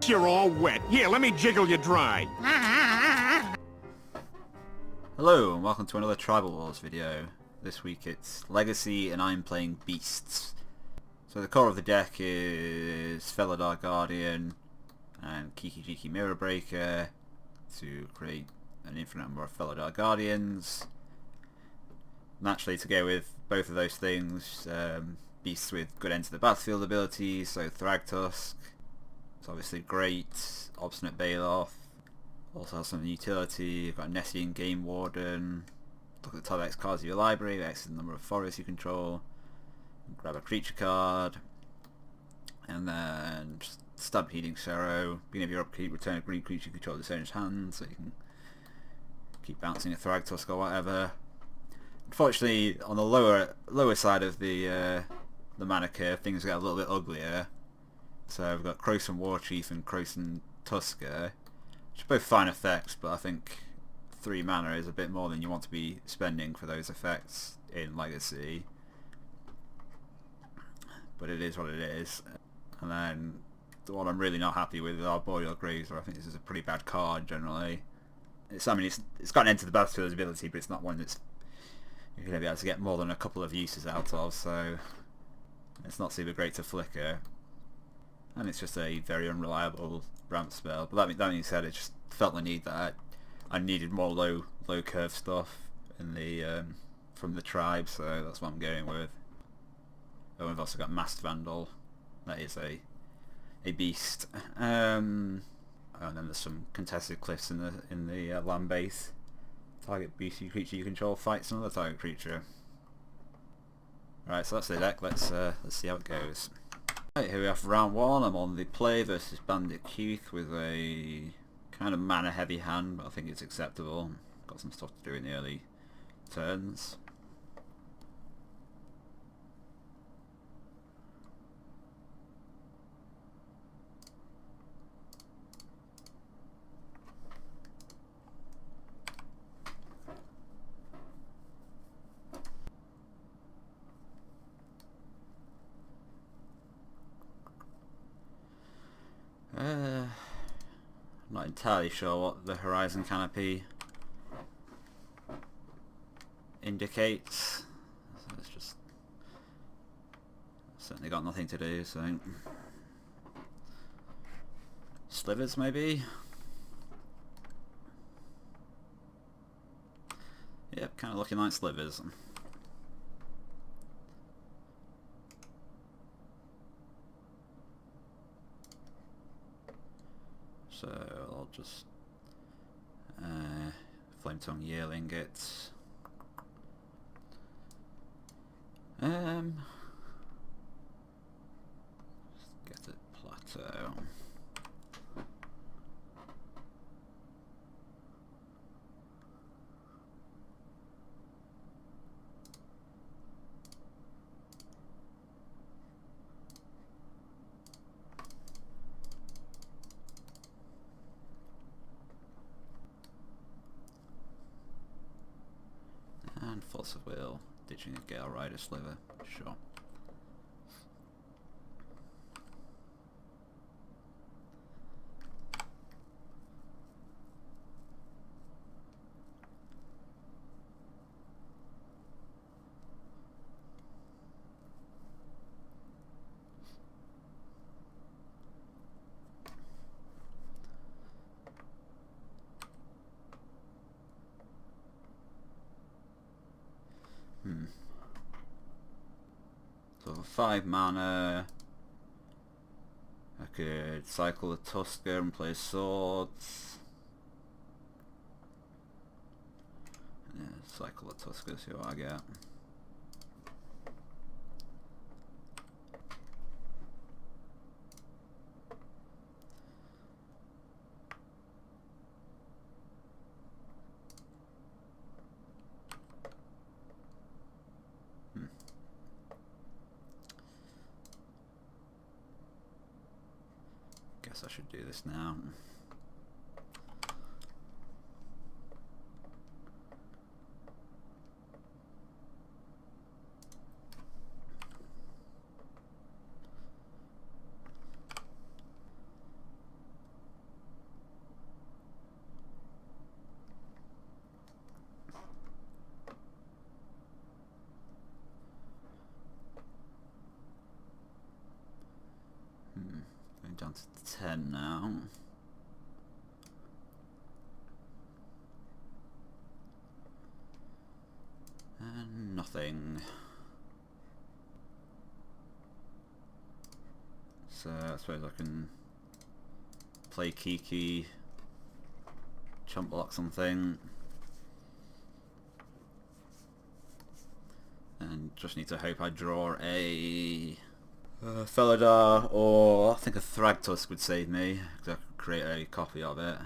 You're all wet. Here, let me jiggle you dry. Hello and welcome to another Tribal Wars video. This week it's Legacy and I'm playing Beasts. So the core of the deck is Felidar Guardian and Kiki Mirror Breaker to create an infinite number of Felidar Guardians. Naturally, to go with both of those things, Beasts with good enter the battlefield abilities, so Thragtusk. It's obviously great. Obstinate Baloth. Also has some utility. You've got Nessian Game Warden. Look at the top X cards of your library. X is the number of forests you control. Grab a creature card. And then just Stampeding Sorrow. Beginning of your upkeep, return a green creature you control to its owner's hand, so you can keep bouncing a Thragtusk or whatever. Unfortunately, on the lower side of the mana curve, things get a little bit uglier. So we've got Krosan Warchief and Krosan Tusker, which are both fine effects, but I think 3 mana is a bit more than you want to be spending for those effects in Legacy. But it is what it is. And then the one I'm really not happy with is Arboreal Grazer. I think this is a pretty bad card generally. It's got an enter the battlefield ability, but it's not one that's you're going to be able to get more than a couple of uses out of, so it's not super great to flicker. And it's just a very unreliable ramp spell. But that being said, it just felt the need that I needed more low curve stuff in the from the tribe, so that's what I'm going with. Oh, we've also got Masked Vandal. That is a beast. And then there's some contested cliffs in the land base. Target beastie creature you control fights another target creature. Right, so that's the deck. Let's see how it goes. Right, here we have round 1. I'm on the play versus Bandit Keith with a kind of mana heavy hand, but I think it's acceptable. Got some stuff to do in the early turns. I'm not entirely sure what the Horizon Canopy indicates. So it's just certainly got nothing to do, so Slivers maybe? Yep, kind of looking like Slivers. So I'll just Flame Tongue Yearling it. Let's get it plateau. And Force of Will, ditching a Gale Rider Sliver, sure. So for 5 mana, I could cycle the Tusker and play Swords. Yeah, cycle the Tusker, see what I get. Guess I should do this now. Down to 10 now. And nothing. So I suppose I can play Kiki, chump block something, and just need to hope I draw a Felidar, or I think a Thragtusk would save me, because I could create a copy of it.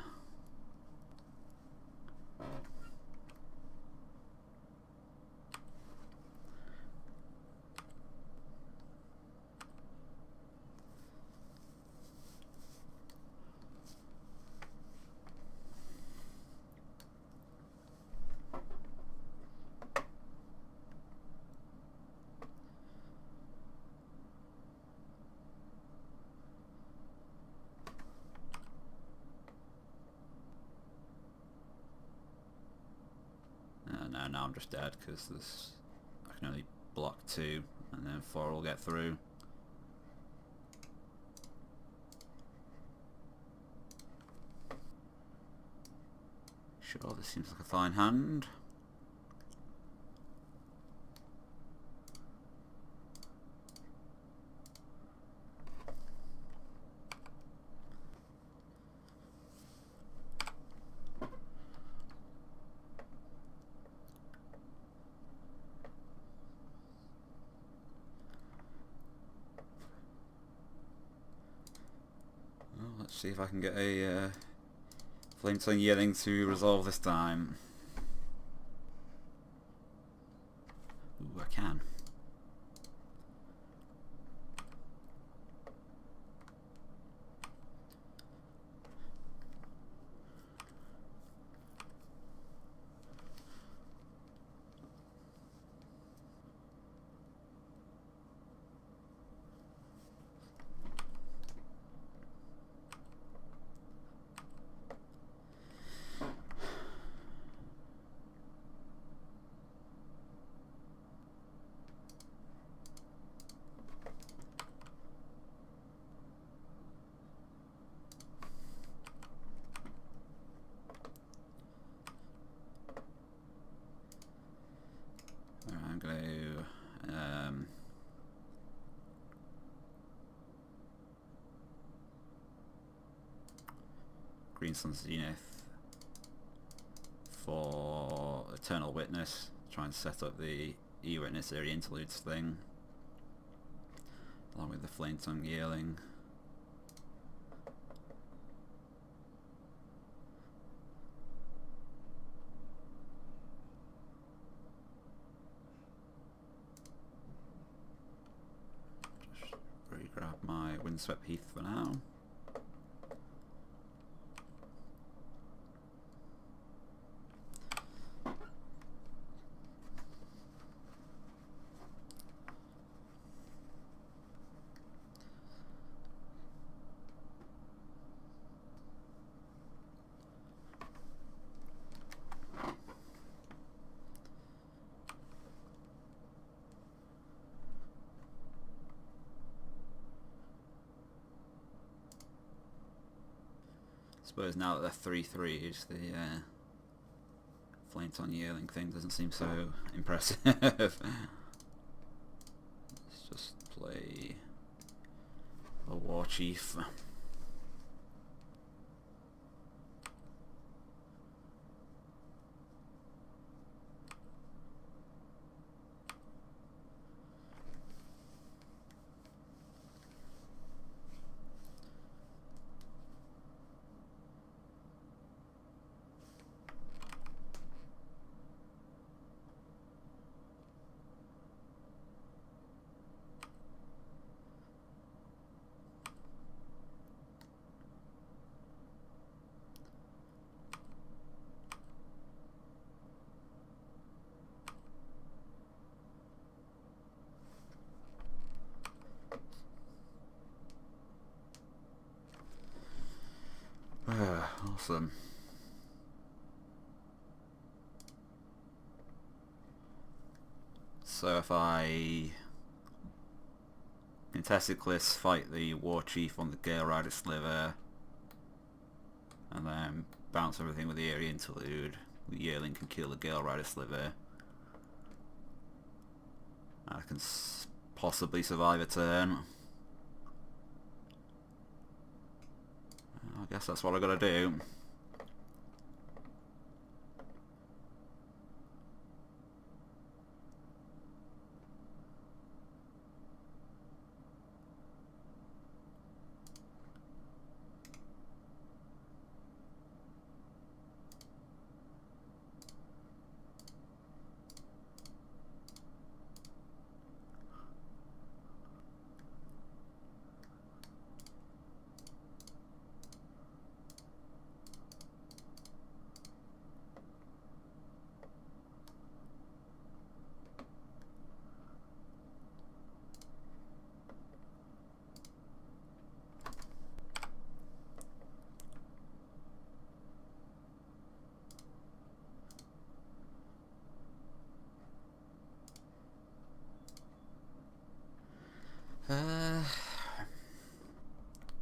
No, now I'm just dead because I can only block 2 and then 4 will get through. Sure, this seems like a fine hand. Well, let's see if I can get a Flametongue Yearling to resolve this time. Ooh, I can. I'm going to Green Sun Zenith for Eternal Witness, try and set up the E-Witness Area Interludes thing, along with the Flametongue Yearling. Just re-grab my Windswept Heath for now. I suppose now that they're 3/3s, the Flametongue Yearling thing doesn't seem so impressive. Let's just play a War Chief. Awesome. So if I Contested cliffs, fight the war chief on the Gale Rider Sliver, and then bounce everything with the area interlude. The Yearling can kill the Gale Rider Sliver. I can possibly survive a turn. I guess that's what I gotta do.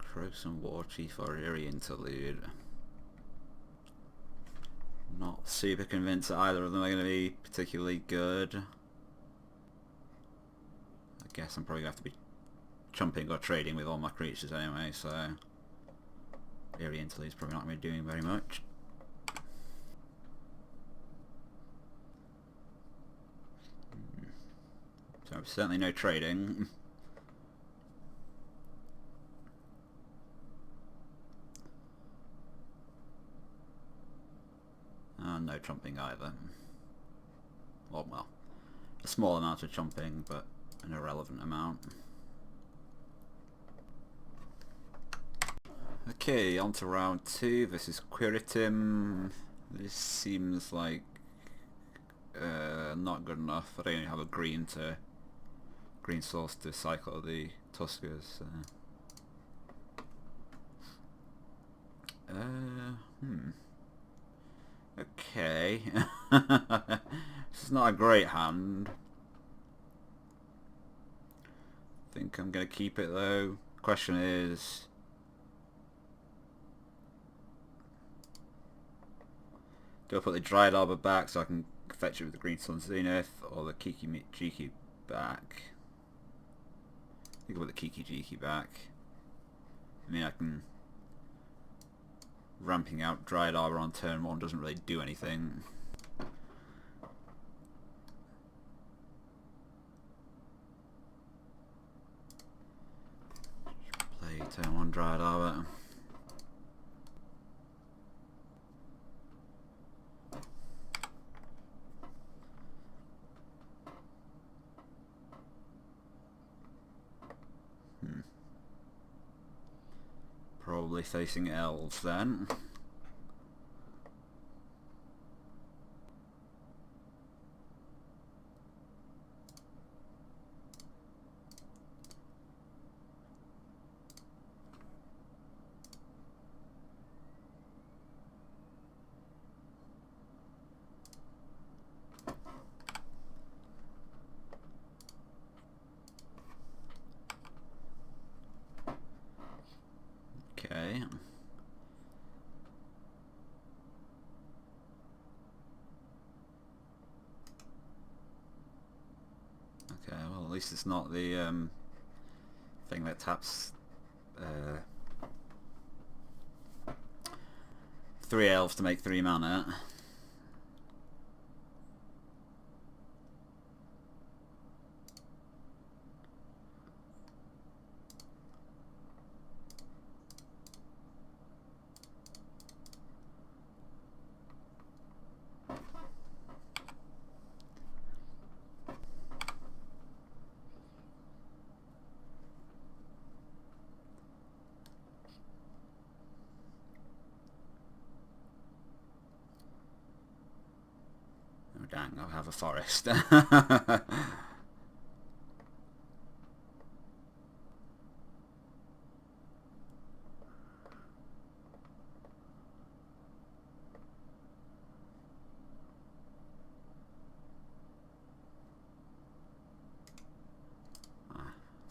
Croson War Chief or area interlude. Not super convinced that either of them are going to be particularly good. I guess I'm probably going to have to be chumping or trading with all my creatures anyway, so area interlude is probably not going to be doing very much. So certainly no trading. And no chumping either. Well, a small amount of chumping, but an irrelevant amount. Okay, on to round 2. This is Quiritim. This seems like not good enough. I don't even have a green source to cycle the Tuskers. Okay. This is not a great hand. I think I'm going to keep it though. Question is, do I put the Dryad Arbor back so I can fetch it with the Green Sun Zenith, or the Kiki Jiki back? I think I'll put the Kiki Jiki back. I mean, I can... Ramping out Dryad Arbor on turn 1 doesn't really do anything. Play turn 1 Dryad Arbor. Probably facing elves then. Okay. Okay, well at least it's not the thing that taps 3 elves to make 3 mana. Oh dang, I'll have a forest.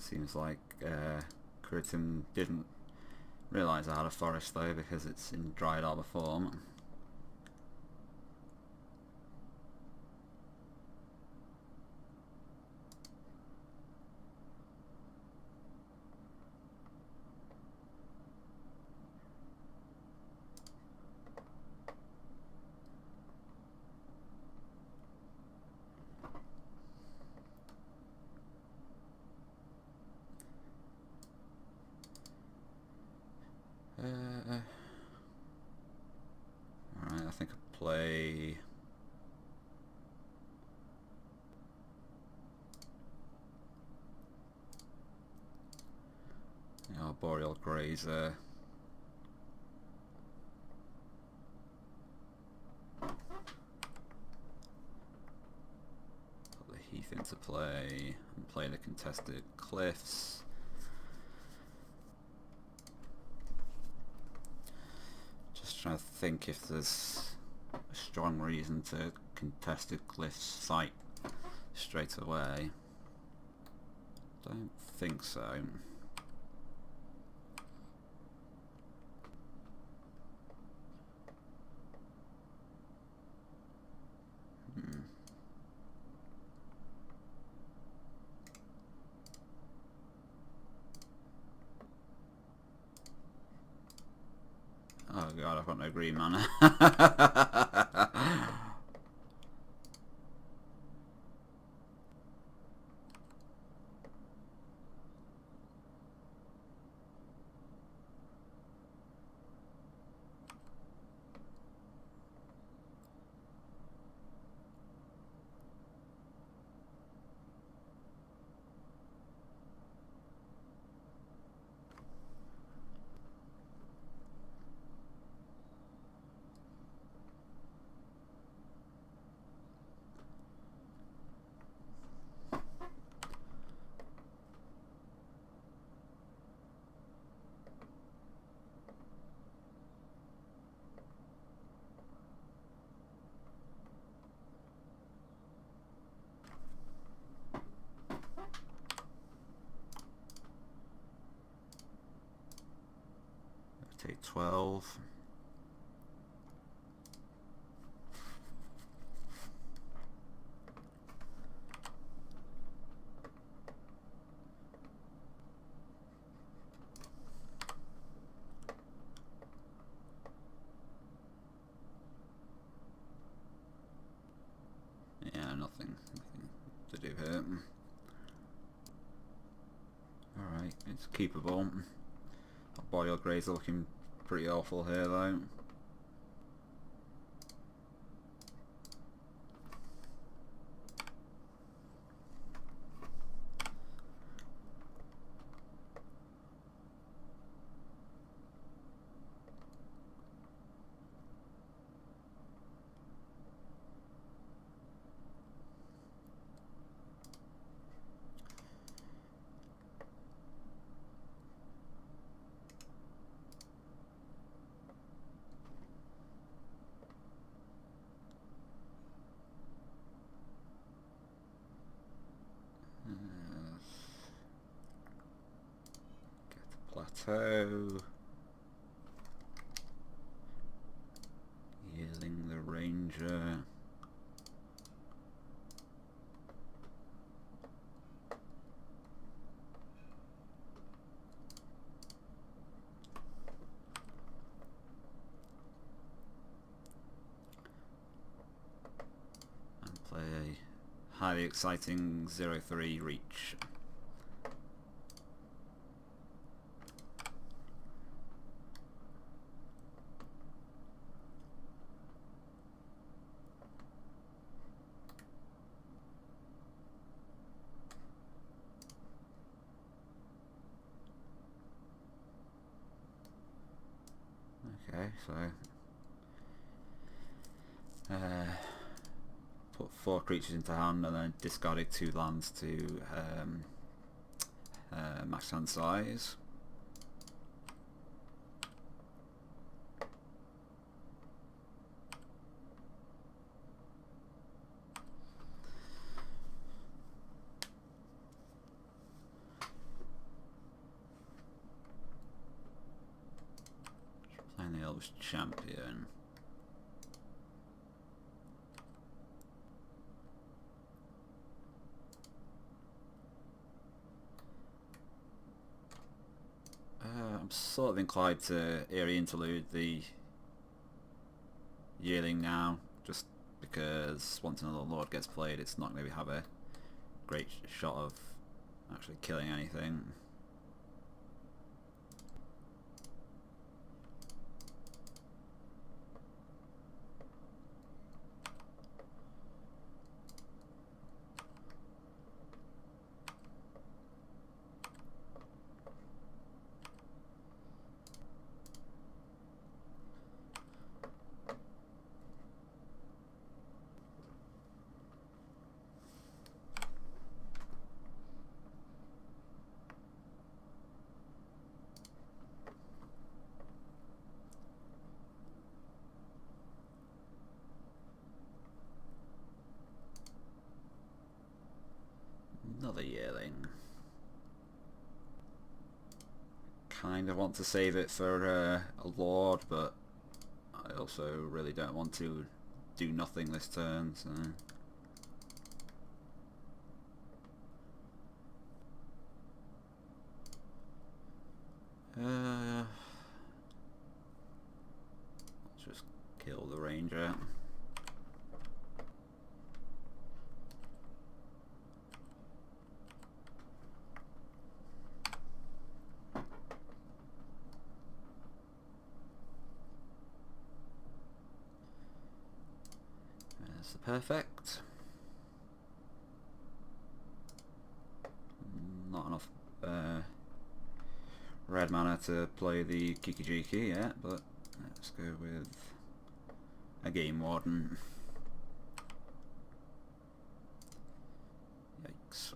Seems like Kuritin didn't realise I had a forest though, because it's in dried arbor form. Alright, I think I play... Boreal Grazer. Put the Heath into play and play the contested cliffs. Just trying to think if there's a strong reason to contested cliffs site straight away. Don't think so. Oh god, I've got no green mana. Take 12. Yeah, nothing to do here. Alright, it's keepable. Boreal Grazer looking pretty awful here though. Plateau. Healing the Ranger. And play a highly exciting 0-3 reach. Okay, so put 4 creatures into hand and then discarded 2 lands to max hand size. Elves Champion. I'm sort of inclined to Eerie Interlude the Yearling now, just because once another Lord gets played, it's not going to have a great shot of actually killing anything. Another Yearling. Kind of want to save it for a Lord, but I also really don't want to do nothing this turn, so... let's just kill the Ranger. There's the perfect. Not enough red mana to play the Kiki-Jiki yet, but let's go with a Game Warden. Yikes.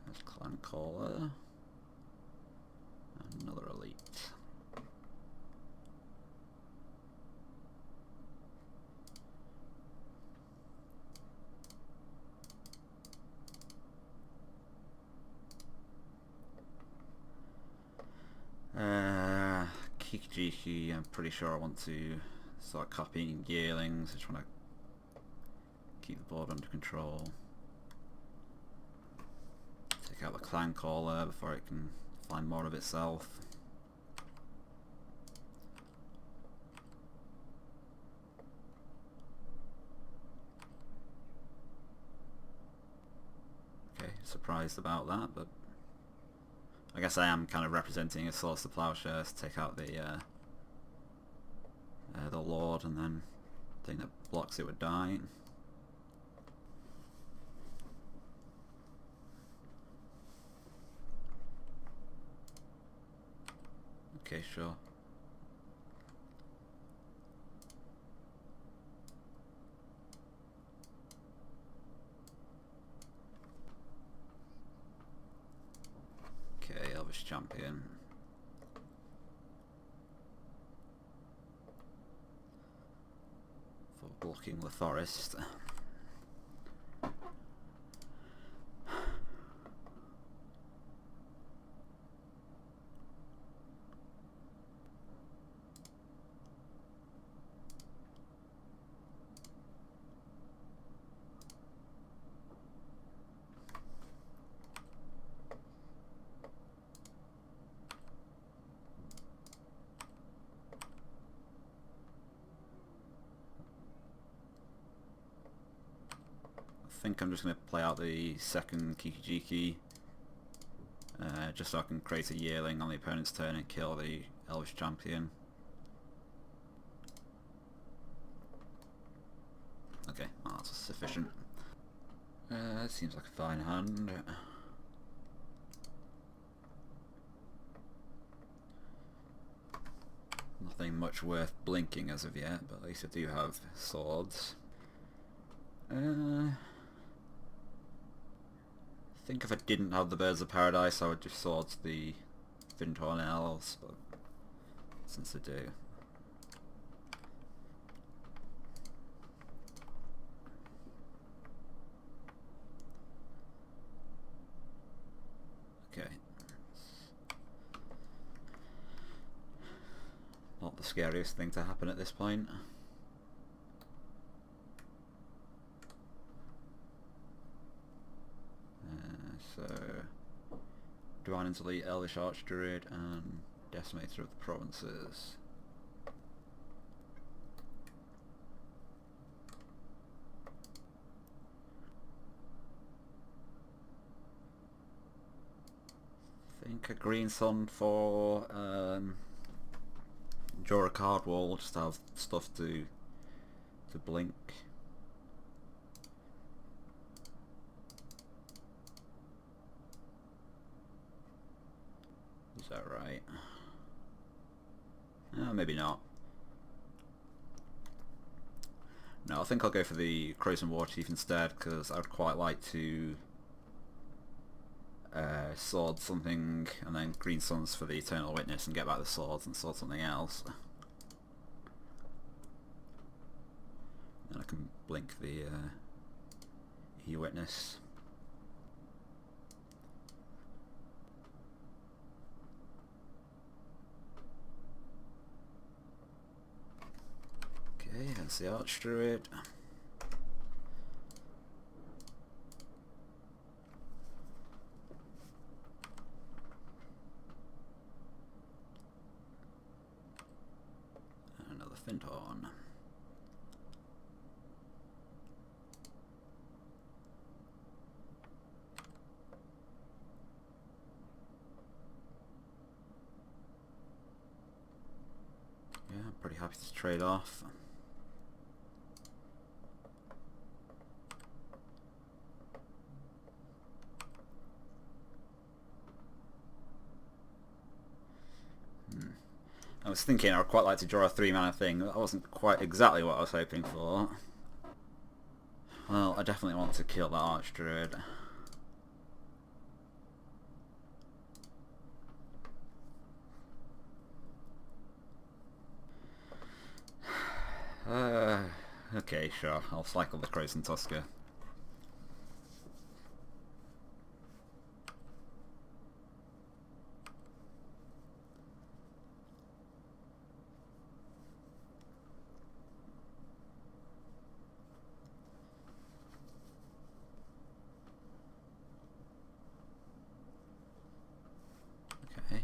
There's Clan Caller. Another elite. Kiki-Jiki, I'm pretty sure I want to start copying Yearlings. I just want to keep the board under control. Take out the Clan Caller before it can find more of itself. Okay, surprised about that, but I guess I am kind of representing a Swords to Plowshares to take out the Lord, and then the thing that blocks it would die. Okay, sure. Okay, Elvish Champion. For blocking the forest. I think I'm just going to play out the second Kiki-Jiki just so I can create a Yearling on the opponent's turn and kill the Elvish Champion. Okay, well, that's sufficient. Seems like a fine hand. Nothing much worth blinking as of yet, but at least I do have swords. I think if I didn't have the Birds of Paradise I would just swords the Fintorn Elves, but since I do. Okay. Not the scariest thing to happen at this point. So, Divine Intellect, Elvish Archdruid, and Decimator of the Provinces. I think a green sun for draw a card wall, just to have stuff to blink. Is that right? Maybe not. No, I think I'll go for the Crows and Warchief instead, because I'd quite like to sword something, and then Green Suns for the Eternal Witness and get back the swords and sword something else. Then I can blink the E-Witness. Okay, that's the Archdruid. Another Finthorn. Yeah, I'm pretty happy to trade off. I was thinking I'd quite like to draw a 3-mana thing. That wasn't quite exactly what I was hoping for. Well, I definitely want to kill that Archdruid. Okay, sure. I'll cycle the Crows and Tusker. Okay.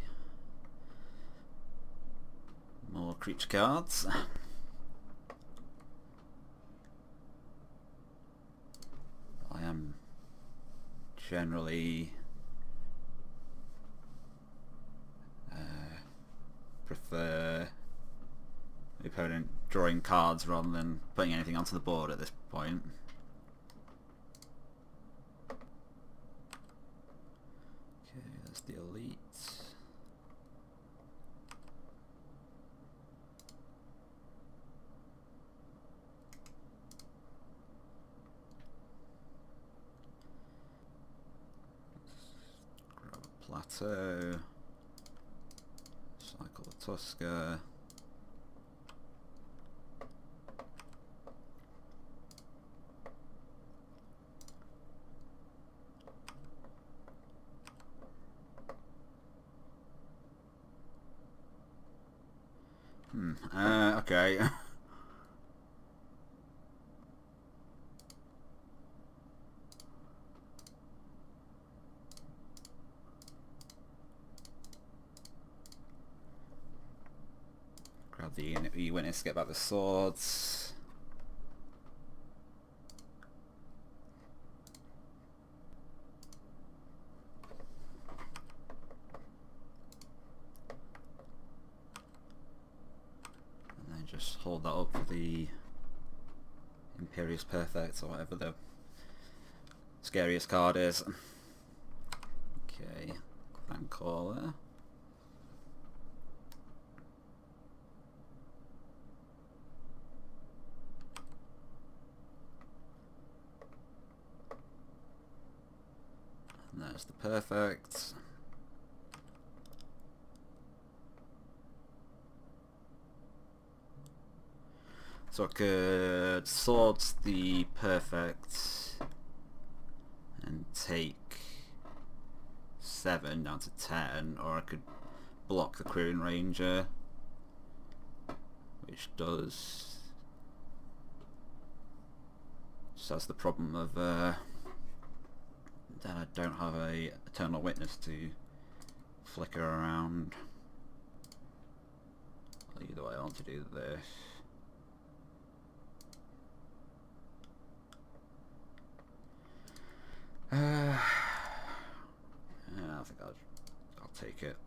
More creature cards. I am generally prefer the opponent drawing cards rather than putting anything onto the board at this point. Okay, that's the elite. Grab a plateau. Cycle the Tusker. Okay. Grab the E-Witness, get back the swords. And then just hold that up for the Imperious Perfect or whatever the scariest card is. Okay, Thankcaller. And there's the Perfect. So I could sword the Perfect and take 7 down to 10, or I could block the Quirion Ranger, which does... just has the problem of that I don't have a Eternal Witness to flicker around. Either way, I want to do this. Yeah, I think I'll take it.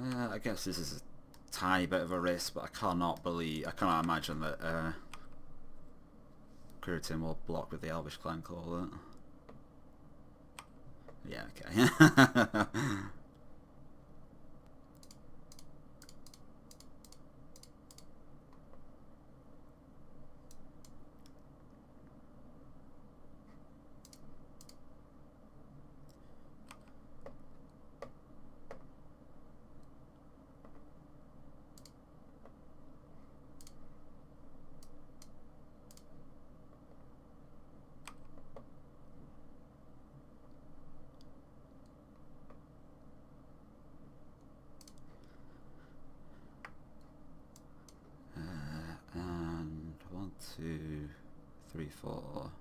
I guess this is a tiny bit of a risk, but I cannot imagine that Quirion will block with the Elvish Clan-Caller. Yeah, okay. And 1, 2, 3, 4.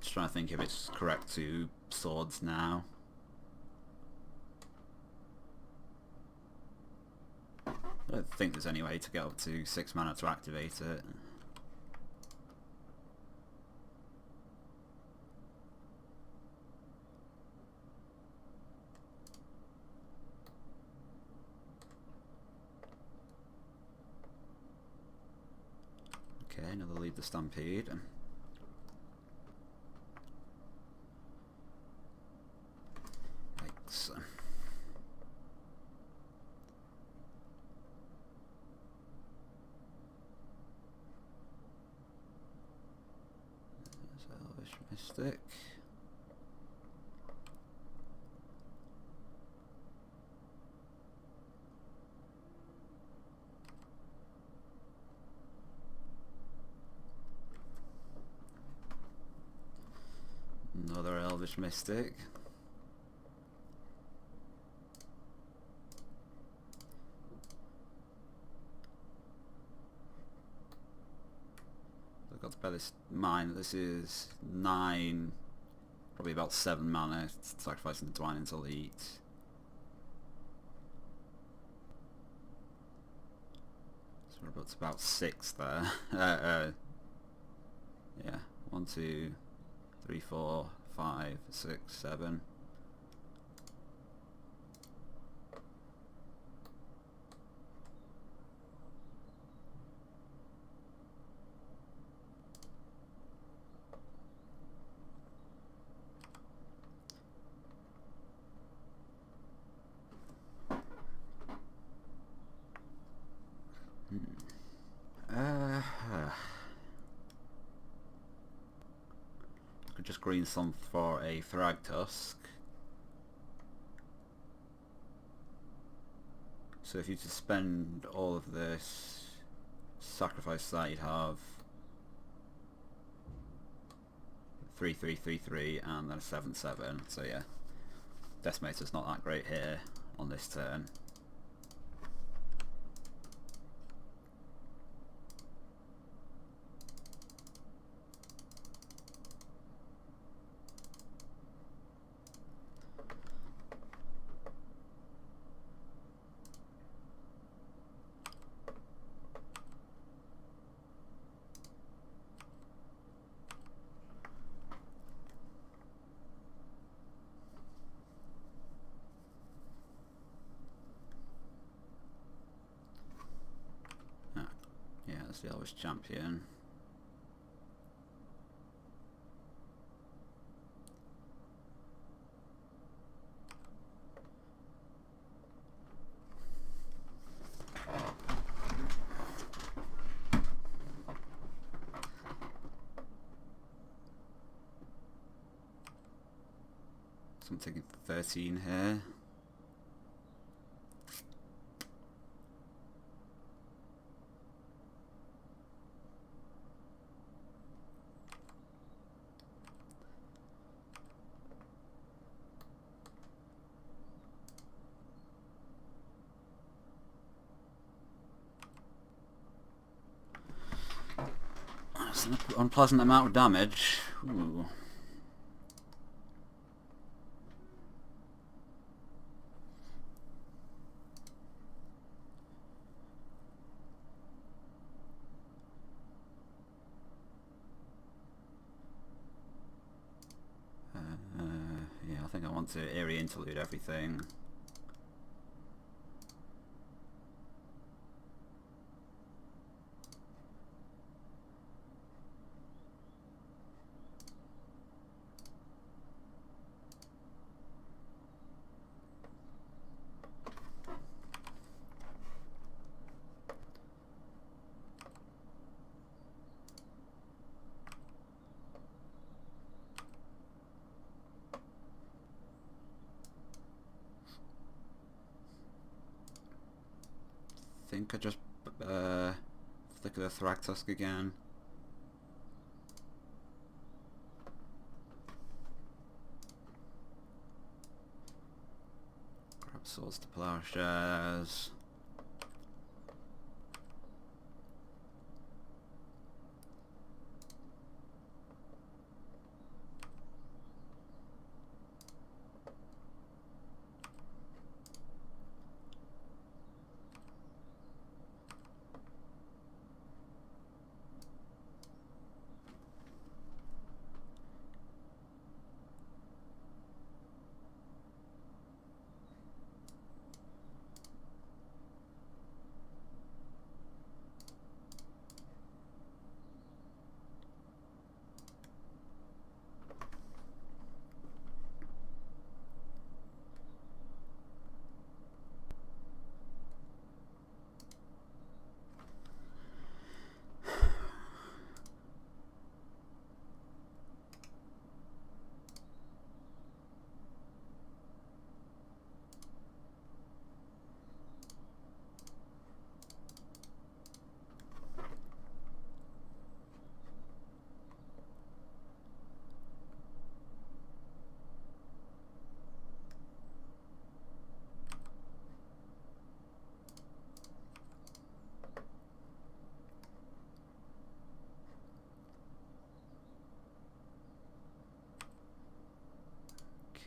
Just trying to think if it's correct to swords now. I don't think there's any way to get up to 6 mana to activate it. Okay, another Lead the Stampede. Yikes. There's Elvish Mystic. Another Elvish Mystic. I've got to bear this in mind that this is 9, probably about 7 mana, sacrificing the Dwine into Elite. So we're about 6 there. Yeah, 1, 2, 3, 4, 5, 6, 7. I could just green some for a Thragtusk. So if you just spend all of this, sacrifice that, you'd have 3, 3, 3, 3, and then a 7, 7. So yeah, Decimator's not that great here on this turn. Yeah, that's the Elvish Champion. So I'm taking 13 here. That's an unpleasant amount of damage. Ooh. Yeah, I think I want to area interlude everything. I think I just flicker the Thragtusk again. Grab swords to plowshares.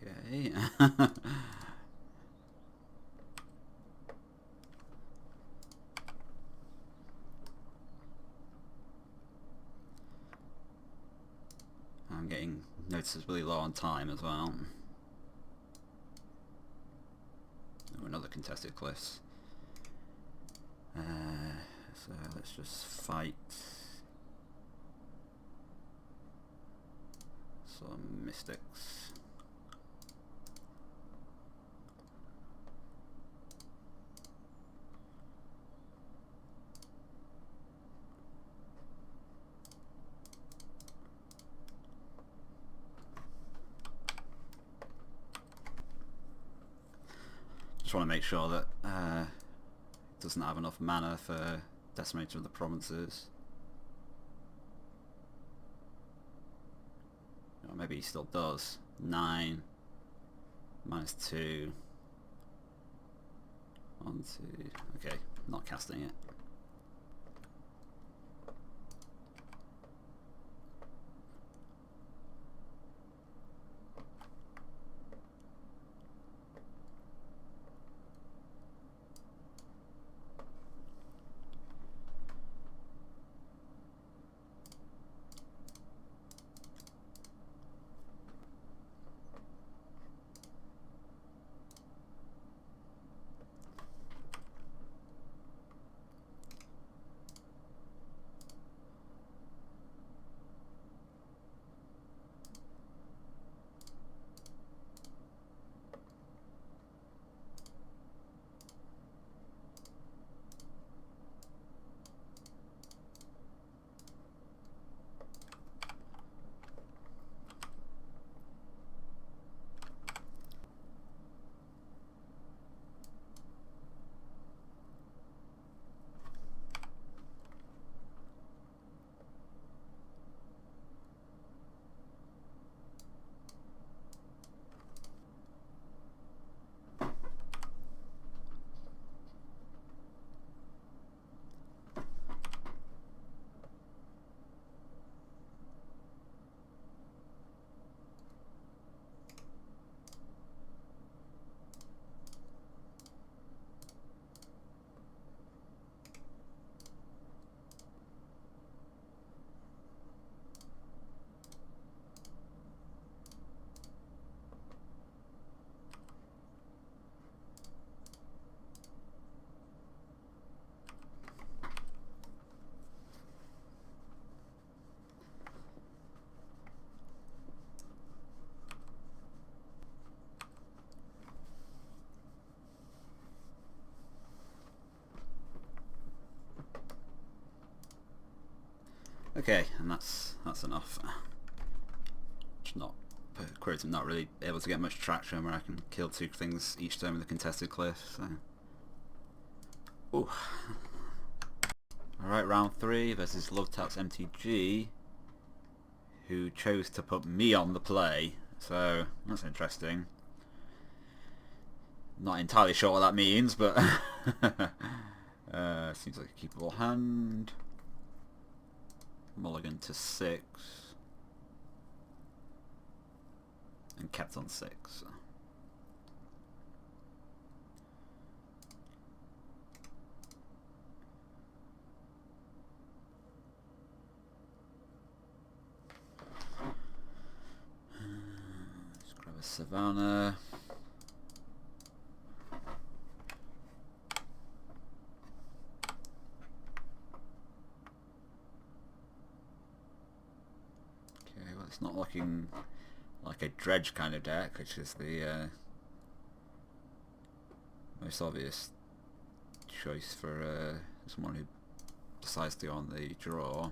Okay. I'm getting noticeably low on time as well. Oh, another contested cliffs. So let's just fight some mystics. Just want to make sure that it doesn't have enough mana for Decimator of the Provinces. Or maybe he still does. 9 minus 2 on 2. Okay, not casting it. Okay, and that's enough. It's not queries. I'm not really able to get much traction where I can kill 2 things each time with a contested cliff. So, ooh. All right, round 3 versus Lovetat's MTG, who chose to put me on the play. So that's interesting. Not entirely sure what that means, but seems like a keepable hand. Mulligan to 6. And kept on 6. Let's grab a Savannah. Okay, well, it's not looking like a dredge kind of deck, which is the most obvious choice for someone who decides to go on the draw.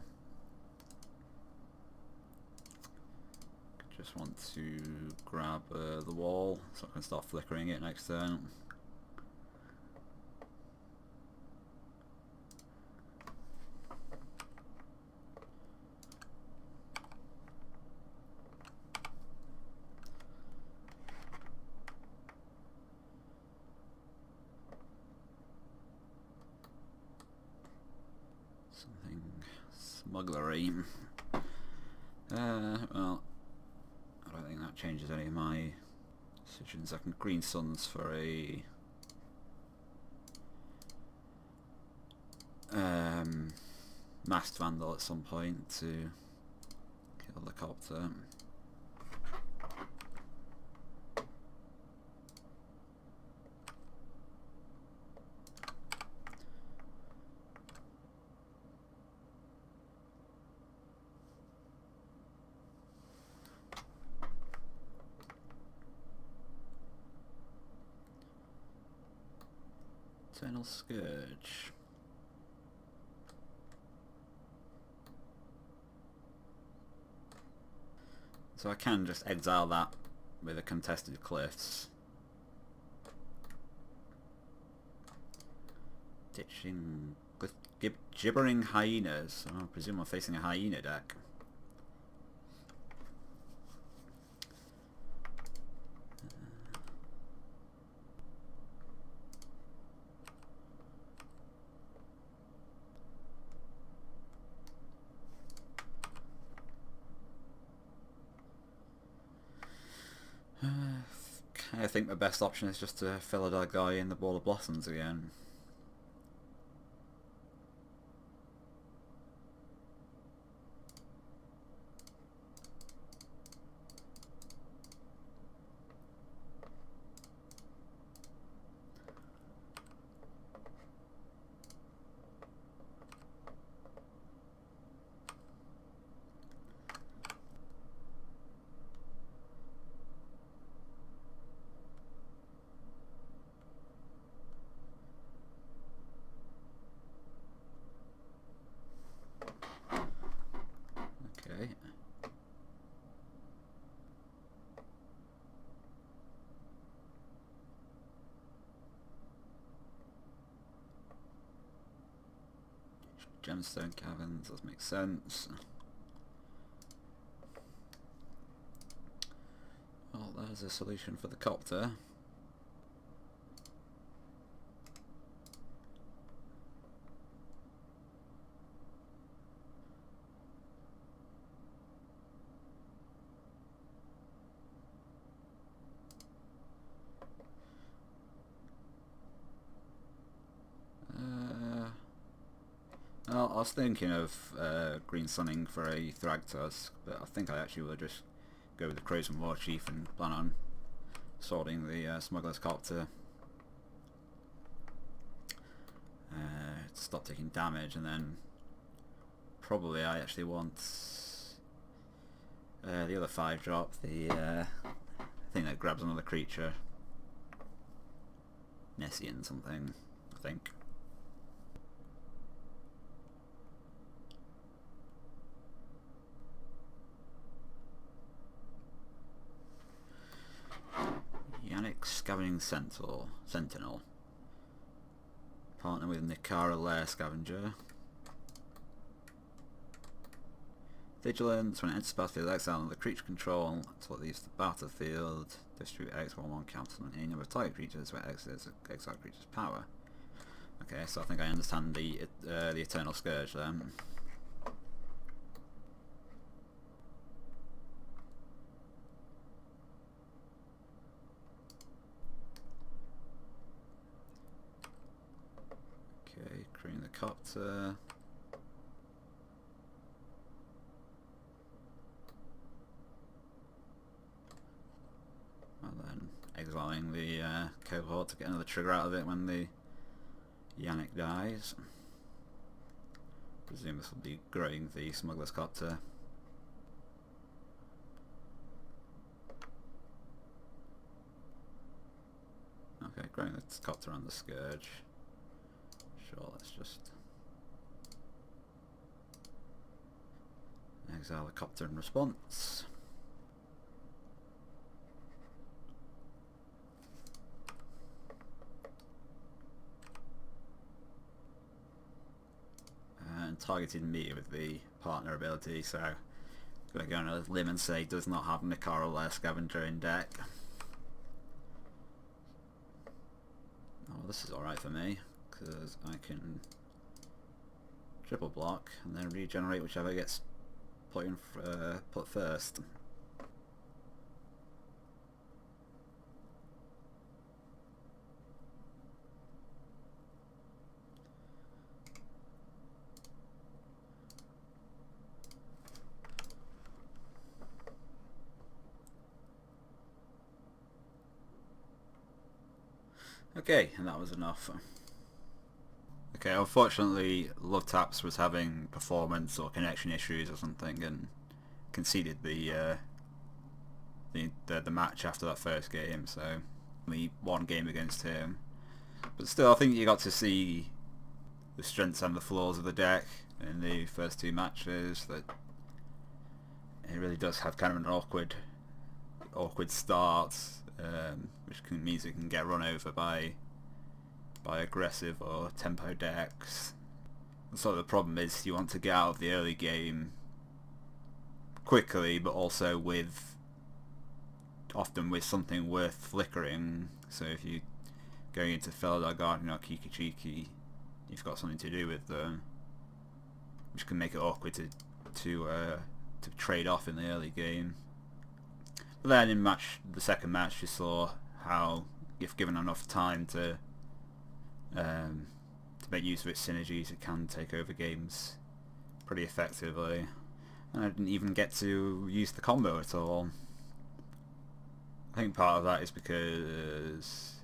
Just want to grab the wall so I can start flickering it next turn. Something smugglery. Well, I don't think that changes any of my decisions. I can green suns for a masked vandal at some point to kill the copter. Eternal Scourge. So I can just exile that with a contested cliffs. Ditching gibbering hyenas. I presume I'm facing a hyena deck. I think the best option is just to fill a guy in the Ball of Blossoms again. Okay. Gemstone Caverns does make sense. Well, there's a solution for the copter. Well, I was thinking of green sunning for a Thragtusk, but I think I actually will just go with the Crimson War Chief and plan on sorting the Smuggler's Copter. Stop taking damage, and then probably I actually want the other 5-drop, the thing that grabs another creature. Nessian something, I think. Scavenging Sentinel. Partner with Nikara Lair Scavenger. Vigilance, when it enters the battlefield, exile under creature control until it leaves the battlefield. Distribute X1/1 cancel on any number of target creatures where X is exile creature's power. Okay, so I think I understand the Eternal Scourge then. Okay, creating the copter. And then exiling the cohort to get another trigger out of it when the Yannick dies. Presume this will be growing the Smuggler's Copter. Okay, growing the Copter and the Scourge. Sure, let's just exile the Copter in response. And targeted me with the partner ability, so I'm going to go on a limb and say does not have Nikara Lair Scavenger in deck. Oh, this is alright for me, because I can triple block and then regenerate whichever gets put first. Okay, and that was enough. Okay, unfortunately Love Taps was having performance or connection issues or something and conceded the match after that first game, so only one game against him. But still, I think you got to see the strengths and the flaws of the deck in the first two matches, that it really does have kind of an awkward start, which means it can get run over by aggressive or tempo decks. So the problem is you want to get out of the early game quickly, but also often with something worth flickering. So if you going into Felidar Guardian or Kiki Chiki, you've got something to do with them, which can make it awkward to trade off in the early game. But then in the second match, you saw how, if given enough time to make use of its synergies, it can take over games pretty effectively. And I didn't even get to use the combo at all. I think part of that is because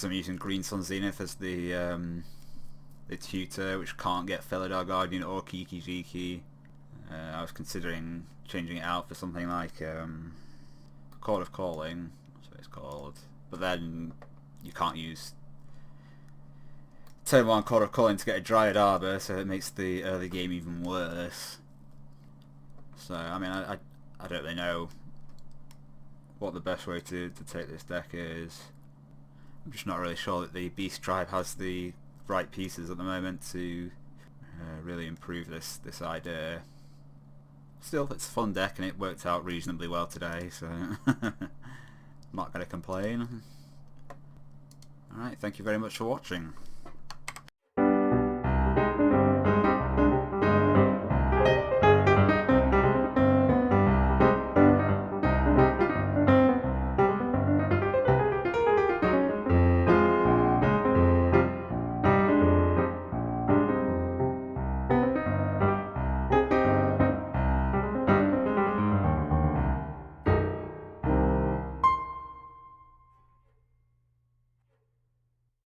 I'm using Green Sun Zenith as the tutor, which can't get Felidar Guardian or Kiki Jiki. I was considering changing it out for something like Chord of Calling, that's what it's called, but then you can't use turn 1 Chord of Calling to get a Dryad Arbor, so it makes the early game even worse. So I mean, I don't really know what the best way to take this deck is. I'm just not really sure that the Beast Tribe has the right pieces at the moment to really improve this idea. Still, it's a fun deck and it worked out reasonably well today, so I'm not going to complain. Alright, thank you very much for watching.